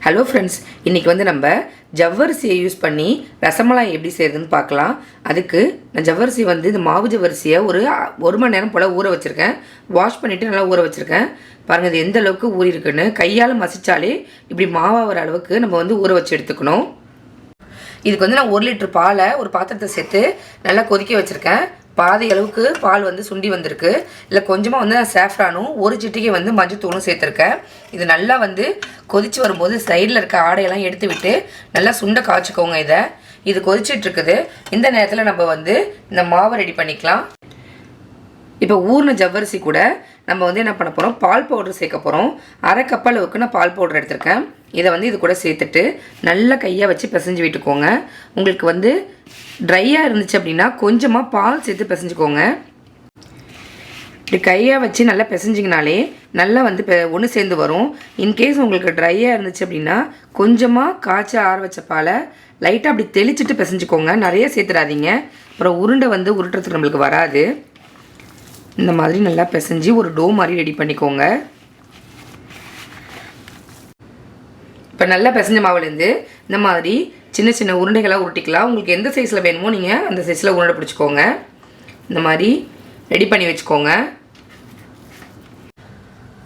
Hello friends, இன்றைக்கி வந்து நம்ம ஜவ்வரிசியை யூஸ் பண்ணி ரசமலாய் எப்படி செய்யுதுன்னு பார்க்கலாம். அதுக்கு நான் ஜவ்வரிசி வந்து இந்த மாவு ஜவ்வரிசியை ஒரு மணி நேரம் போல் ஊற வச்சுருக்கேன். வாஷ் பண்ணிவிட்டு நல்லா ஊற வச்சுருக்கேன். பாருங்கள் இது எந்த அளவுக்கு ஊறி இருக்குன்னு. கையால் மசிச்சாலே இப்படி மாவாகிற அளவுக்கு நம்ம வந்து ஊற வச்சு எடுத்துக்கணும். இதுக்கு வந்து நான் 1 லிட்டர் பாலை ஒரு பாத்திரத்தை சேர்த்து நல்லா கொதிக்க வச்சுருக்கேன். பாதி அளவுக்கு பால் வந்து சுண்டி வந்திருக்கு. இல்லை கொஞ்சமாக வந்து நான் சாஃப்ரானும் 1 சிட்டிகை வந்து மஞ்சத்தூளும் சேர்த்துருக்கேன். இது நல்லா வந்து கொதித்து வரும்போது சைடில் இருக்க ஆடையெல்லாம் எடுத்து விட்டு நல்லா சுண்டை காய்ச்சிக்கோங்க. இது கொதிச்சிட்ருக்குது. இந்த நேரத்தில் நம்ம வந்து இந்த மாவை ரெடி பண்ணிக்கலாம். இப்போ ஊறின ஜவ்வரிசி கூட நம்ம வந்து என்ன பண்ண போகிறோம், பால் பவுடர் சேர்க்க போகிறோம். 1/2 கப் அளவுக்கு நான் பால் பவுடர் எடுத்திருக்கேன். இதை வந்து இது கூட சேர்த்துட்டு நல்லா கையை வச்சு பிசைஞ்சு விட்டுக்கோங்க. உங்களுக்கு வந்து ட்ரையாக இருந்துச்சு அப்படின்னா கொஞ்சமாக பால் சேர்த்து பிசைஞ்சுக்கோங்க. இப்படி கையை வச்சு நல்லா பிசைஞ்சிங்கனாலே நல்லா வந்து ஒன்று சேர்ந்து வரும். இன்கேஸ் உங்களுக்கு ட்ரையாக இருந்துச்சு அப்படின்னா கொஞ்சமாக காய்ச்சி ஆற வச்ச பாலை லைட்டாக அப்படி தெளிச்சிட்டு பிசைஞ்சுக்கோங்க. நிறைய சேர்த்துடாதீங்க, அப்புறம் உருண்டை வந்து உருட்டுறதுக்கு நம்மளுக்கு வராது. இந்த மாதிரி நல்லா பிசைஞ்சு ஒரு டோ மாதிரி ரெடி பண்ணிக்கோங்க. இப்போ நல்லா பிசைஞ்ச மாவுலேருந்து இந்த மாதிரி சின்ன சின்ன உருண்டைகளாக உருட்டிக்கலாம். உங்களுக்கு எந்த சைஸில் வேணுமோ நீங்கள் அந்த சைஸில் உருண்டை பிடிச்சிக்கோங்க. இந்த மாதிரி ரெடி பண்ணி வச்சுக்கோங்க.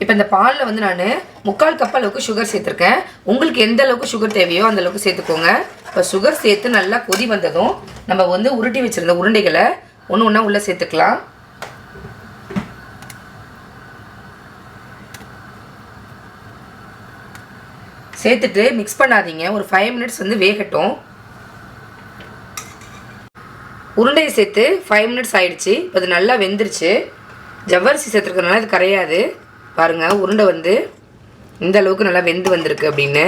இப்போ இந்த பாலில் வந்து நான் 3/4 கப் அளவுக்கு சுகர் சேர்த்துருக்கேன். உங்களுக்கு எந்த அளவுக்கு சுகர் தேவையோ அந்த அளவுக்கு சேர்த்துக்கோங்க. இப்போ சுகர் சேர்த்து நல்லா கொதி வந்ததும் நம்ம வந்து உருட்டி வச்சுருந்த உருண்டைகளை ஒன்று ஒன்றா உள்ளே சேர்த்துக்கலாம். சேர்த்துட்டு மிக்ஸ் பண்ணாதீங்க. ஒரு 5 மினிட்ஸ் வந்து வேகட்டும். உருண்டையை சேர்த்து 5 மினிட்ஸ் ஆயிடுச்சு. இப்போ அது நல்லா வெந்துருச்சு. ஜவ்வரிசி சேர்த்துருக்கறதுனால இது கரையாது. பாருங்கள், உருண்டை வந்து இந்த அளவுக்கு நல்லா வெந்து வந்திருக்கு. அப்படின்னு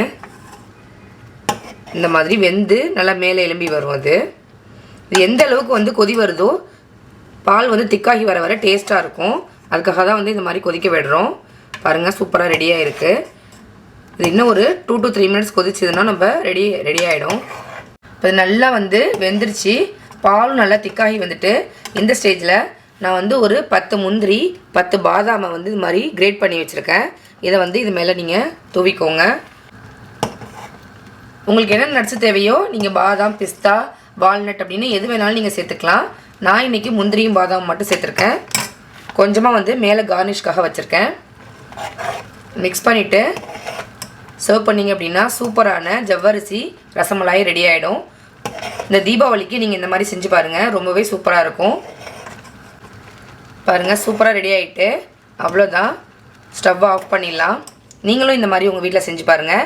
இந்த மாதிரி வெந்து நல்லா மேலே எலும்பி வரும். இது எந்த அளவுக்கு வந்து கொதி வருதோ பால் வந்து திக்காகி வர வர டேஸ்ட்டாக இருக்கும். அதுக்காக தான் வந்து இந்த மாதிரி கொதிக்க விடுறோம். பாருங்கள், சூப்பராக ரெடியாக இருக்குது. இது இன்னும் ஒரு 2 to 3 மினிட்ஸ் கொதிச்சதுன்னா நம்ம ரெடி ஆகிடும். இப்போ நல்லா வந்து வெந்துருச்சு. பாலும் நல்லா திக்காகி வந்துட்டு இந்த ஸ்டேஜில் நான் வந்து ஒரு 10 முந்திரி 10 பாதாமை வந்து இது மாதிரி கிரேட் பண்ணி வச்சுருக்கேன். இதை வந்து இது மேலே நீங்கள் தூவிக்கோங்க. உங்களுக்கு என்ன நட்ஸ் தேவையோ நீங்கள் பாதாம், பிஸ்தா, வால்நட் அப்படின்னு எது வேணாலும் நீங்கள் சேர்த்துக்கலாம். நான் இன்றைக்கி முந்திரியும் பாதாம் மட்டும் சேர்த்துருக்கேன். கொஞ்சமாக வந்து மேலே கார்னிஷ்காக வச்சுருக்கேன். மிக்ஸ் பண்ணிவிட்டு சர்வ் பண்ணிங்க அப்படின்னா சூப்பரான ஜவ்வரிசி ரசமலாய் ரெடி ஆகிடும். இந்த தீபாவளிக்கு நீங்கள் இந்த மாதிரி செஞ்சு பாருங்கள், ரொம்பவே சூப்பராக இருக்கும். பாருங்கள், சூப்பராக ரெடி ஆகிட்டு அவ்வளோதான். ஸ்டவ் ஆஃப் பண்ணிடலாம். நீங்களும் இந்த மாதிரி உங்கள் வீட்டில் செஞ்சு பாருங்கள்.